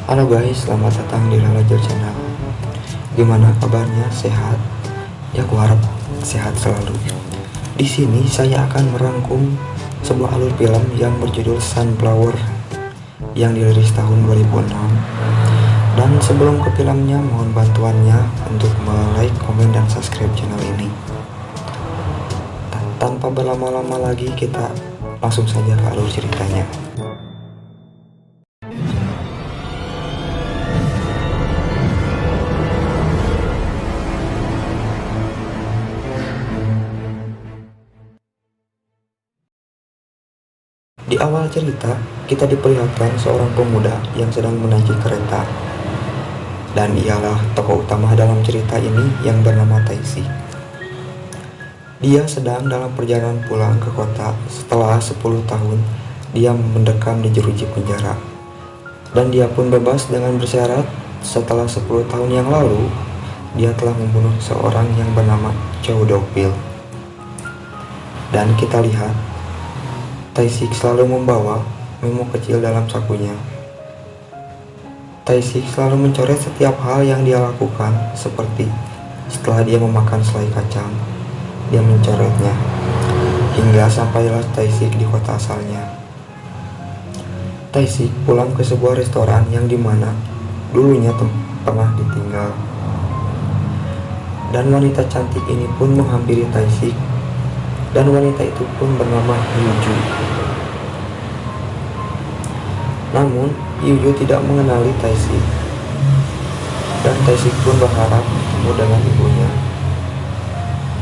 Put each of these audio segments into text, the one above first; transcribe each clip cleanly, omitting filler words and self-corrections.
Halo guys, selamat datang di Lalajo Channel. Gimana kabarnya? Sehat? Ya, aku harap sehat selalu. Di sini saya akan merangkum sebuah alur film yang berjudul Sunflower yang dirilis tahun 2006. Dan sebelum ke filmnya, mohon bantuannya untuk like, komen, dan subscribe channel ini. Tanpa berlama-lama lagi, kita langsung saja ke alur ceritanya. Di awal cerita, kita diperlihatkan seorang pemuda yang sedang menaiki kereta. Dan ialah tokoh utama dalam cerita ini yang bernama Taisi. Dia sedang dalam perjalanan pulang ke kota setelah 10 tahun dia mendekam di jeruji penjara. Dan dia pun bebas dengan bersyarat setelah 10 tahun yang lalu dia telah membunuh seorang yang bernama Chow Dok-pil. Dan kita lihat Taisi selalu membawa memo kecil dalam sakunya. Taisi selalu mencoret setiap hal yang dia lakukan, seperti setelah dia memakan selai kacang, dia mencoretnya, hingga sampailah Taisi di kota asalnya. Taisi pulang ke sebuah restoran yang dimana dulunya pernah ditinggal. Dan wanita cantik ini pun menghampiri Taisi, dan wanita itu pun bernama Yuju. Namun Yuju tidak mengenali Taisi, dan Taisi pun berharap bertemu dengan ibunya.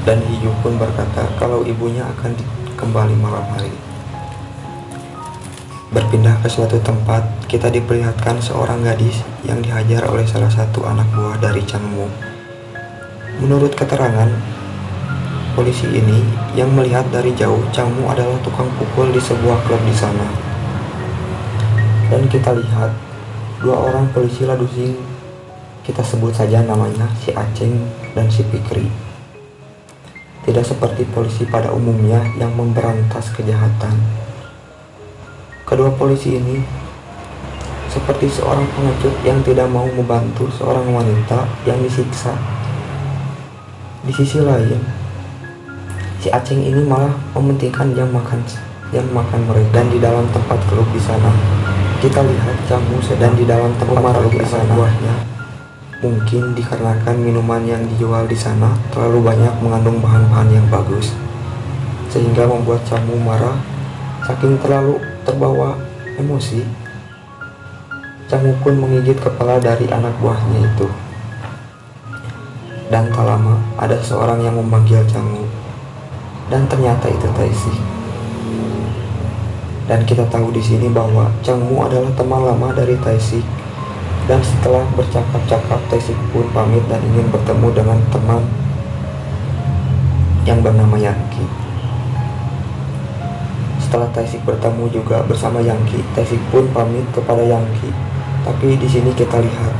Dan Yuju pun berkata kalau ibunya akan kembali malam hari. Berpindah ke suatu tempat, kita diperlihatkan seorang gadis yang dihajar oleh salah satu anak buah dari Chang Mu. Menurut keterangan polisi ini yang melihat dari jauh, Chang Mu adalah tukang pukul di sebuah klub di sana. Dan kita lihat dua orang polisi ladusing, kita sebut saja namanya si Aceng dan si Fikri. Tidak seperti polisi pada umumnya yang memberantas kejahatan. Kedua polisi ini seperti seorang pengecut yang tidak mau membantu seorang wanita yang disiksa. Di sisi lain, si Aceng ini malah mementingkan jam makan mereka. Dan di dalam tempat klub di sana, kita lihat Chang Mu sedang di dalam tempat klub di sana. Mungkin dikarenakan minuman yang dijual di sana terlalu banyak mengandung bahan-bahan yang bagus, sehingga membuat Chang Mu marah. Saking terlalu terbawa emosi, Chang Mu pun menggigit kepala dari anak buahnya itu. Dan tak lama ada seorang yang memanggil Chang Mu. Dan ternyata itu Taisi. Dan kita tahu di sini bahwa Chang Mu adalah teman lama dari Taisi. Dan setelah bercakap-cakap, Taisi pun pamit dan ingin bertemu dengan teman yang bernama Yangki. Setelah Taisi bertemu juga bersama Yangki, Taisi pun pamit kepada Yangki. Tapi di sini kita lihat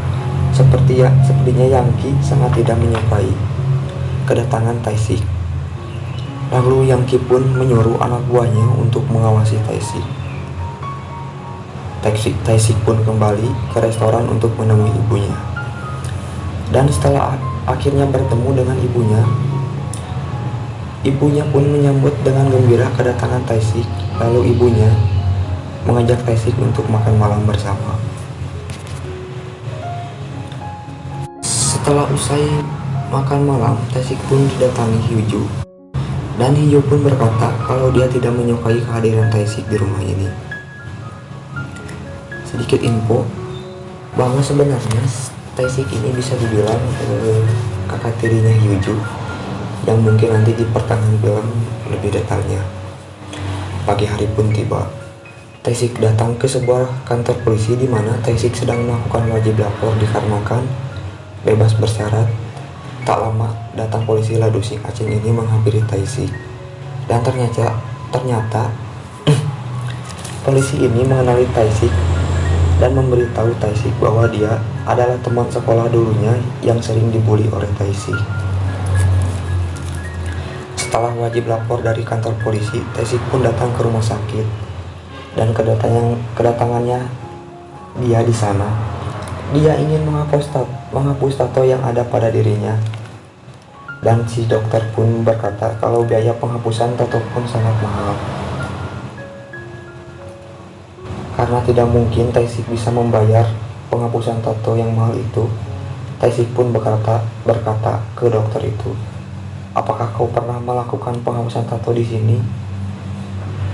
sepertinya Yangki sangat tidak menyukai kedatangan Taisi. Lalu Yangki pun menyuruh anak buahnya untuk mengawasi Taisi. Taisi pun kembali ke restoran untuk menemui ibunya. Dan setelah akhirnya bertemu dengan ibunya pun menyambut dengan gembira kedatangan Taisi. Lalu ibunya mengajak Taisi untuk makan malam bersama. Setelah usai makan malam, Taisi pun didatangi Hyuju. Dan Hyuju pun berkata kalau dia tidak menyukai kehadiran Taisi di rumah ini. Sedikit info bahwa sebenarnya Taisi ini bisa dibilang kakak tirinya Hyuju, yang mungkin nanti di pertengahan film lebih detailnya. Pagi hari pun tiba. Taisi datang ke sebuah kantor polisi di mana Taisi sedang melakukan wajib lapor dikarenakan bebas bersyarat. Tak lama datang polisi ladusing Aceng ini menghampiri Taisi. Dan ternyata polisi ini mengenali Taisi dan memberitahu Taisi bahwa dia adalah teman sekolah dulunya yang sering dibully oleh Taisi. Setelah wajib lapor dari kantor polisi, Taisi pun datang ke rumah sakit. Dan kedatangannya dia di sana. Dia ingin menghapus tato yang ada pada dirinya. Dan si dokter pun berkata kalau biaya penghapusan tato pun sangat mahal. Karena tidak mungkin Taishik bisa membayar penghapusan tato yang mahal itu, Taishik pun berkata ke dokter itu, "Apakah kau pernah melakukan penghapusan tato di sini?"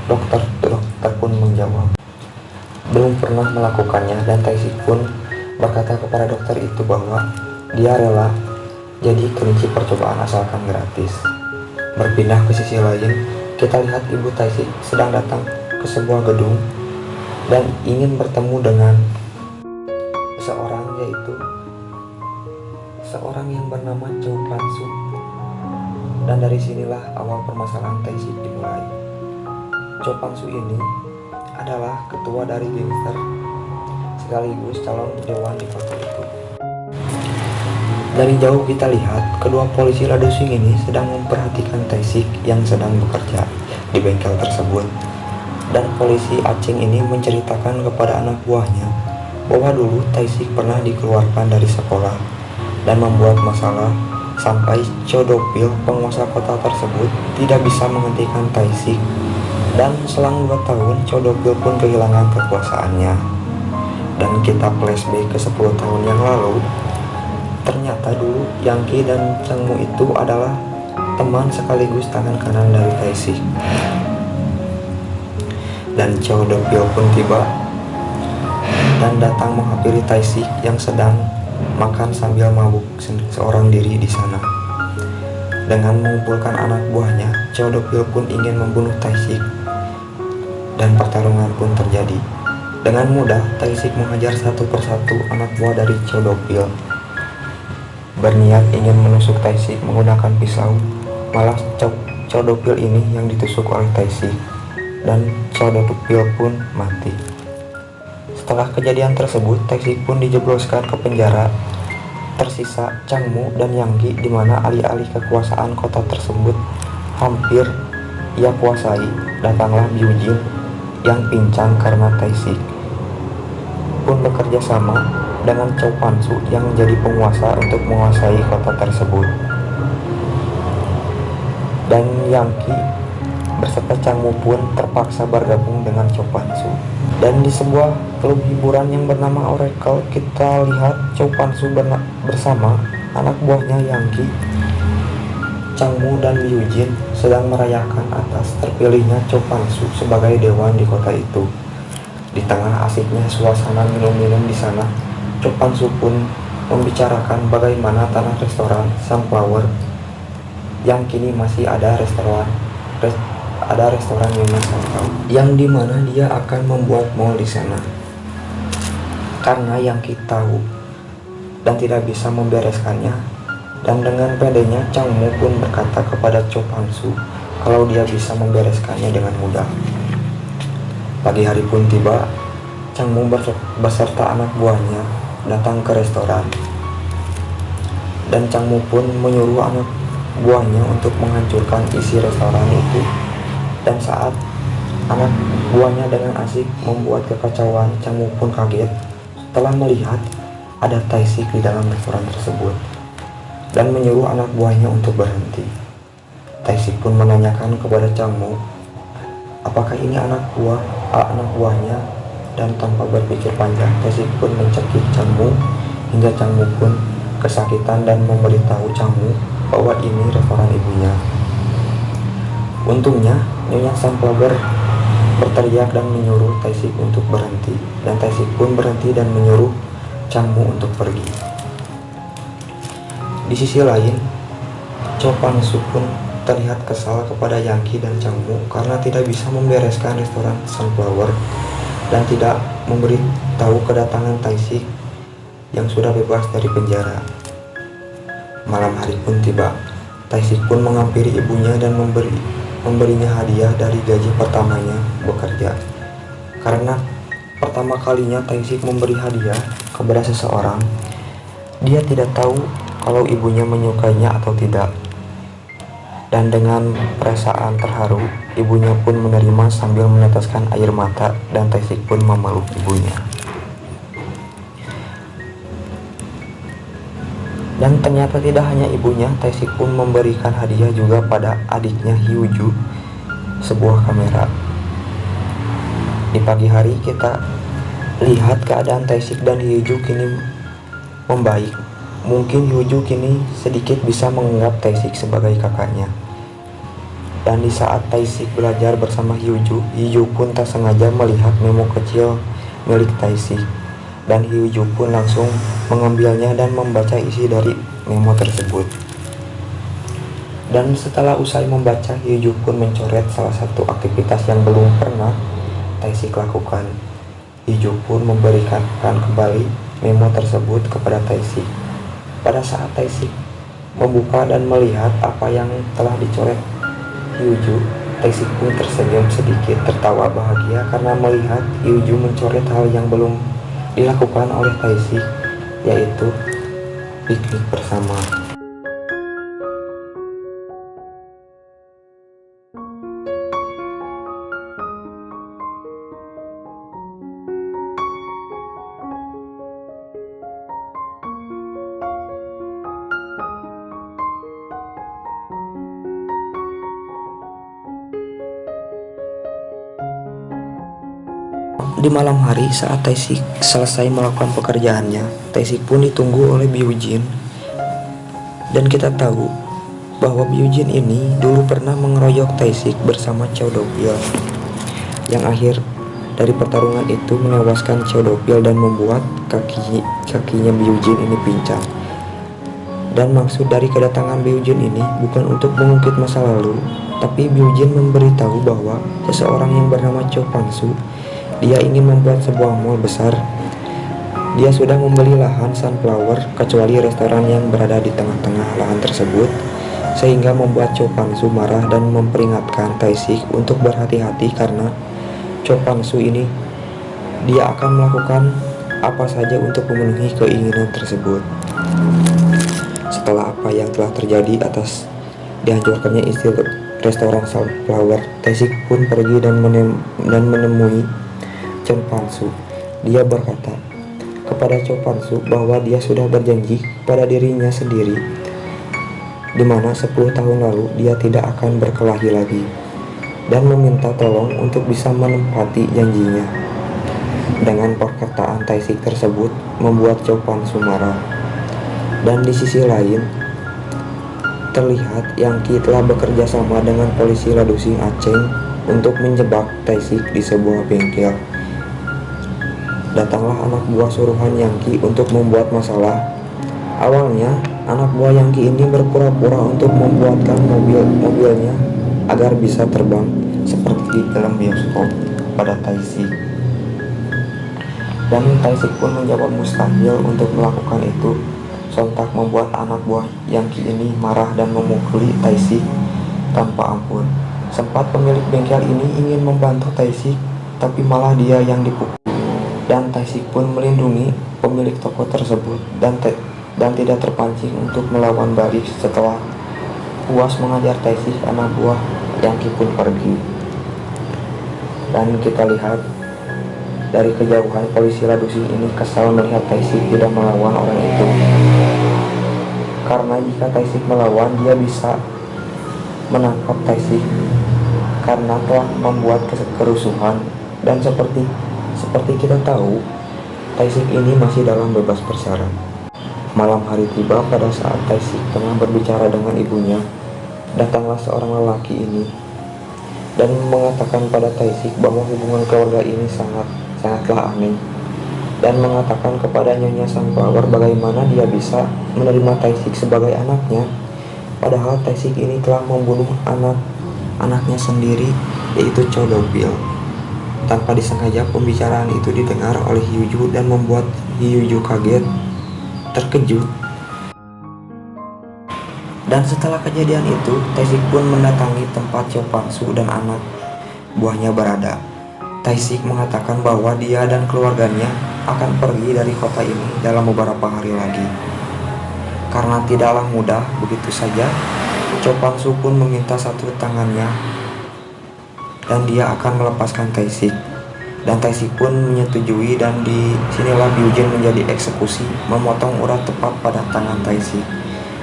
Dokter pun menjawab, "Belum pernah melakukannya." Dan Taishik pun berkata kepada dokter itu bahwa dia rela jadi kelinci percobaan asalkan gratis. Berpindah ke sisi lain, kita lihat ibu Taishik sedang datang ke sebuah gedung dan ingin bertemu dengan seseorang, yaitu seorang yang bernama Chow Pan-su. Dan dari sinilah awal permasalahan Taishik dimulai. Chow Pan-su ini adalah ketua dari gangster sekaligus calon dewan di kota itu. Dari jauh kita lihat kedua polisi ladusing ini sedang memperhatikan Taishik yang sedang bekerja di bengkel tersebut. Dan polisi Aceng ini menceritakan kepada anak buahnya bahwa dulu Taishik pernah dikeluarkan dari sekolah dan membuat masalah sampai Cho Do-pil, penguasa kota tersebut, tidak bisa menghentikan Taishik. Dan selang 2 tahun Cho Do-pil pun kehilangan kekuasaannya. Dan kita flashback ke 10 tahun yang lalu, ternyata dulu Yangki dan Changmu itu adalah teman sekaligus tangan kanan dari Taishik. Dan Cho Do-pil pun tiba dan datang menghampiri Taishik yang sedang makan sambil mabuk seorang diri di sana. Dengan mengumpulkan anak buahnya, Cho Do-pil pun ingin membunuh Taishik dan pertarungan pun terjadi. Dengan mudah Taishik menghajar satu persatu anak buah dari Cho Do-pil. Berniat ingin menusuk Taishik menggunakan pisau, malah Cho Do-pil ini yang ditusuk oleh Taishik. Dan Cho Do-pil pun mati. Setelah kejadian tersebut, Taishik pun dijebloskan ke penjara. Tersisa Changmu dan Yangki, di mana alih-alih kekuasaan kota tersebut hampir ia kuasai. Datanglah Byujin yang pincang karena Taishik pun bekerja sama dengan Chow Pan-su yang menjadi penguasa untuk menguasai kota tersebut. Dan Yangki berserta Changmu pun terpaksa bergabung dengan Chow Pan-su. Dan di sebuah klub hiburan yang bernama Oracle, kita lihat Chow Pan-su bersama anak buahnya Yangki, Changmu dan Byujin sedang merayakan atas terpilihnya Chow Pan-su sebagai dewan di kota itu. Di tengah asiknya suasana minum-minum di sana, Chow Pan-su pun membicarakan bagaimana tanah restoran Sunflower yang kini masih ada restoran Yuna Sunflower, yang dimana dia akan membuat mall di sana. Karena Yangki tahu dan tidak bisa membereskannya, dan dengan pedenya Changmu pun berkata kepada Chow Pan-su kalau dia bisa membereskannya dengan mudah. Pagi hari pun tiba, Changmu beserta anak buahnya datang ke restoran. Dan Changmu pun menyuruh anak buahnya untuk menghancurkan isi restoran itu. Dan saat anak buahnya dengan asik membuat kekacauan, Changmu pun kaget setelah melihat ada Taishik di dalam restoran tersebut dan menyuruh anak buahnya untuk berhenti. Taishik pun menanyakan kepada Changmu apakah ini anak buahnya, dan tanpa berpikir panjang Taishik pun mencekik Changmu hingga Changmu pun kesakitan dan memberitahu Changmu bahwa ini restoran ibunya. Untungnya Nyonya Sunflower berteriak dan menyuruh Taishik untuk berhenti, dan Taishik pun berhenti dan menyuruh Changmu untuk pergi. Di sisi lain, Chow Pan-su pun terlihat kesal kepada Yangki dan Changmu karena tidak bisa membereskan restoran Sunflower dan tidak memberitahu kedatangan Taishik yang sudah bebas dari penjara. Malam hari pun tiba. Taishik pun menghampiri ibunya dan memberinya hadiah dari gaji pertamanya bekerja. Karena pertama kalinya Taishik memberi hadiah kepada seseorang, dia tidak tahu kalau ibunya menyukainya atau tidak. Dan dengan perasaan terharu, ibunya pun menerima sambil meneteskan air mata, dan Taishik pun memeluk ibunya. Dan ternyata tidak hanya ibunya, Tae-sik pun memberikan hadiah juga pada adiknya Hyuju, sebuah kamera. Di pagi hari kita lihat keadaan Tae-sik dan Hyuju kini membaik. Mungkin Hyuju kini sedikit bisa menganggap Tae-sik sebagai kakaknya. Dan di saat Tae-sik belajar bersama Hyuju, Hyuju pun tak sengaja melihat memo kecil milik Tae-sik. Dan Hyuju pun langsung mengambilnya dan membaca isi dari memo tersebut. Dan setelah usai membaca, Hyuju pun mencoret salah satu aktivitas yang belum pernah Tae-sik lakukan. Hyuju pun memberikan kembali memo tersebut kepada Tae-sik. Pada saat Tae-sik membuka dan melihat apa yang telah dicoret Hyuju, Tae-sik pun tersenyum sedikit, tertawa bahagia karena melihat Hyuju mencoret hal yang belum dilakukan oleh Tae-sik, yaitu piknik bersama. Di malam hari saat Tae-sik selesai melakukan pekerjaannya, Tae-sik pun ditunggu oleh Byujin. Dan kita tahu bahwa Byujin ini dulu pernah mengeroyok Tae-sik bersama Chow Do-pil, yang akhir dari pertarungan itu menewaskan Chow Do-pil dan membuat kakinya Byujin ini pincang. Dan maksud dari kedatangan Byujin ini bukan untuk mengungkit masa lalu, tapi Byujin memberitahu bahwa seseorang yang bernama Cho Pan-soo, dia ingin membuat sebuah mall besar. Dia sudah membeli lahan sunflower kecuali restoran yang berada di tengah-tengah lahan tersebut, sehingga membuat Cho Pan-soo marah dan memperingatkan Tae-sik untuk berhati-hati karena Cho Pan-soo ini dia akan melakukan apa saja untuk memenuhi keinginan tersebut. Setelah apa yang telah terjadi atas dihancurkannya isi restoran sunflower, Tae-sik pun pergi dan menemui Cho Pan-soo. Dia berkata kepada Cho Pan-soo bahwa dia sudah berjanji pada dirinya sendiri, di mana 10 tahun lalu dia tidak akan berkelahi lagi, dan meminta tolong untuk bisa menepati janjinya. Dengan perkataan Tae-sik tersebut membuat Cho Pan-soo marah. Dan di sisi lain, terlihat Yangki telah bekerja sama dengan polisi Ladusing Acheng untuk menjebak Tae-sik di sebuah bengkel. Datanglah anak buah suruhan Yangki untuk membuat masalah. Awalnya, anak buah Yangki ini berpura-pura untuk membuatkan mobilnya agar bisa terbang seperti di film bioskop pada Tae-sik. Dan Tae-sik pun menjawab mustahil untuk melakukan itu. Sontak membuat anak buah Yangki ini marah dan memukuli Tae-sik tanpa ampun. Sempat pemilik bengkel ini ingin membantu Tae-sik, tapi malah dia yang dipukul. Dan Tae-sik pun melindungi pemilik toko tersebut dan tidak terpancing untuk melawan balik. Setelah puas mengajar Tae-sik, anak buah Yangki pun pergi. Dan kita lihat dari kejauhan polisi Ladusing ini kesal melihat Tae-sik tidak melawan orang itu. Karena jika Tae-sik melawan, dia bisa menangkap Tae-sik karena telah membuat kerusuhan. Dan seperti kita tahu, Tae-sik ini masih dalam bebas bersyarat. Malam hari tiba pada saat Tae-sik tengah berbicara dengan ibunya. Datanglah seorang lelaki ini dan mengatakan pada Tae-sik bahwa hubungan keluarga ini sangatlah aneh, dan mengatakan kepada Nyonya Sunflower bagaimana dia bisa menerima Tae-sik sebagai anaknya, padahal Tae-sik ini telah membunuh anaknya sendiri, yaitu Chow Do-pil. Tanpa disengaja pembicaraan itu didengar oleh Hyuju dan membuat Hyuju kaget, terkejut. Dan setelah kejadian itu, Tae-sik pun mendatangi tempat Cho Pan-soo dan anak buahnya berada. Tae-sik mengatakan bahwa dia dan keluarganya akan pergi dari kota ini dalam beberapa hari lagi. Karena tidaklah mudah begitu saja, Cho Pan-soo pun meminta satu tangannya dan dia akan melepaskan Tae-sik. Dan Taisik pun menyetujui, dan di sinilah Byujin menjadi eksekusi, memotong urat tepat pada tangan Taisik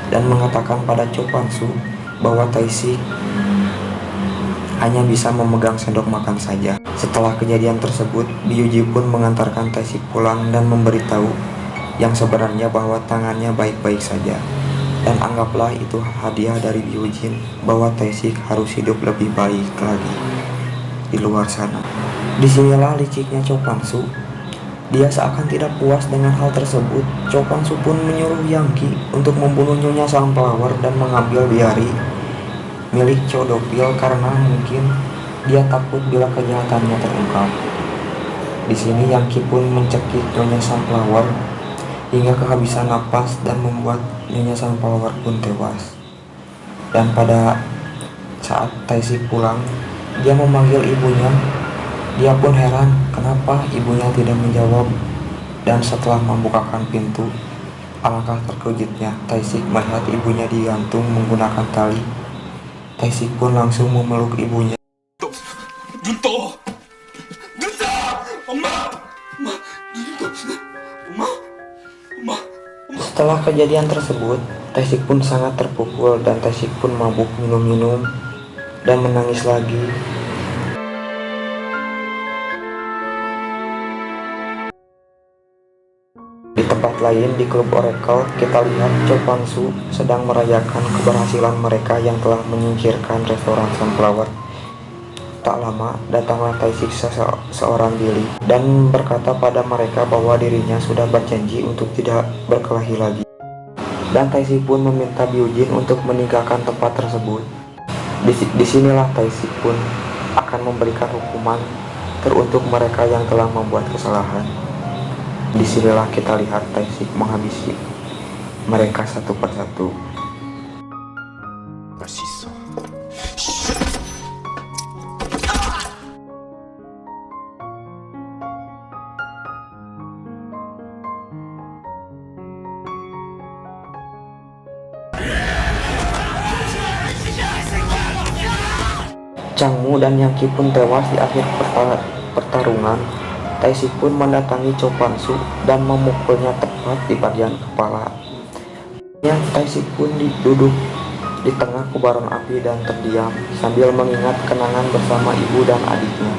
dan mengatakan pada Cho Kwan-soo bahwa Taisik hanya bisa memegang sendok makan saja. Setelah kejadian tersebut, Byujin pun mengantarkan Taisik pulang dan memberitahu yang sebenarnya bahwa tangannya baik-baik saja. Dan anggaplah itu hadiah dari Byujin bahwa Taisik harus hidup lebih baik lagi di luar sana. Disinilah liciknya Cho Kwan-soo. Dia seakan tidak puas dengan hal tersebut. Cho Kwan-soo pun menyuruh Yang Ki untuk membunuh Nyonya Sunflower dan mengambil diari milik Cho Do-pil karena mungkin dia takut bila kejahatannya terungkap. Di sini Yang Ki pun mencekik Nyonya Sunflower hingga kehabisan napas dan membuat Nyonya Sunflower pun tewas. Dan pada saat Taisik pulang, dia memanggil ibunya. Dia pun heran kenapa ibunya tidak menjawab, dan setelah membukakan pintu, alangkah terkejutnya Taisik melihat ibunya digantung menggunakan tali. Taisik pun langsung memeluk ibunya. Setelah kejadian tersebut, Taisik pun sangat terpukul, dan Taisik pun mabuk minum-minum dan menangis lagi. Di tempat lain, di klub Oracle, kita lihat Cho Kwan-soo sedang merayakan keberhasilan mereka yang telah menyingkirkan restoran Sunflower. Tak lama, datanglah Taisik seorang diri dan berkata pada mereka bahwa dirinya sudah berjanji untuk tidak berkelahi lagi. Dan Taisik pun meminta Byujin untuk meninggalkan tempat tersebut. Disinilah Taisik pun akan memberikan hukuman teruntuk mereka yang telah membuat kesalahan. Disinilah kita lihat Taisik menghabisi mereka satu persatu. Changmu dan Yang Ki pun tewas di akhir pertarungan. Taisik pun mendatangi Cho Kwan-soo dan memukulnya tepat di bagian kepala. Taisik pun duduk di tengah kobaran api dan terdiam sambil mengingat kenangan bersama ibu dan adiknya.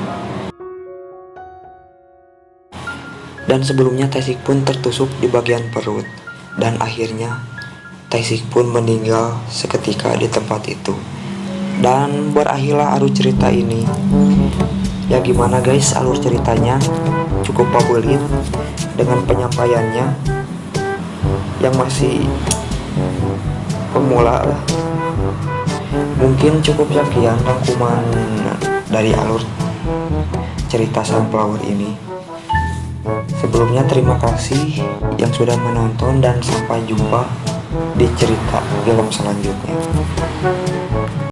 Dan sebelumnya Taisik pun tertusuk di bagian perut, dan akhirnya Taisik pun meninggal seketika di tempat itu. Dan berakhirlah alur cerita ini. Ya gimana guys, alur ceritanya cukup pabelit dengan penyampaiannya yang masih pemula lah. Mungkin cukup sekian rangkuman dari alur cerita Sunflower ini. Sebelumnya terima kasih yang sudah menonton, dan sampai jumpa di cerita film selanjutnya.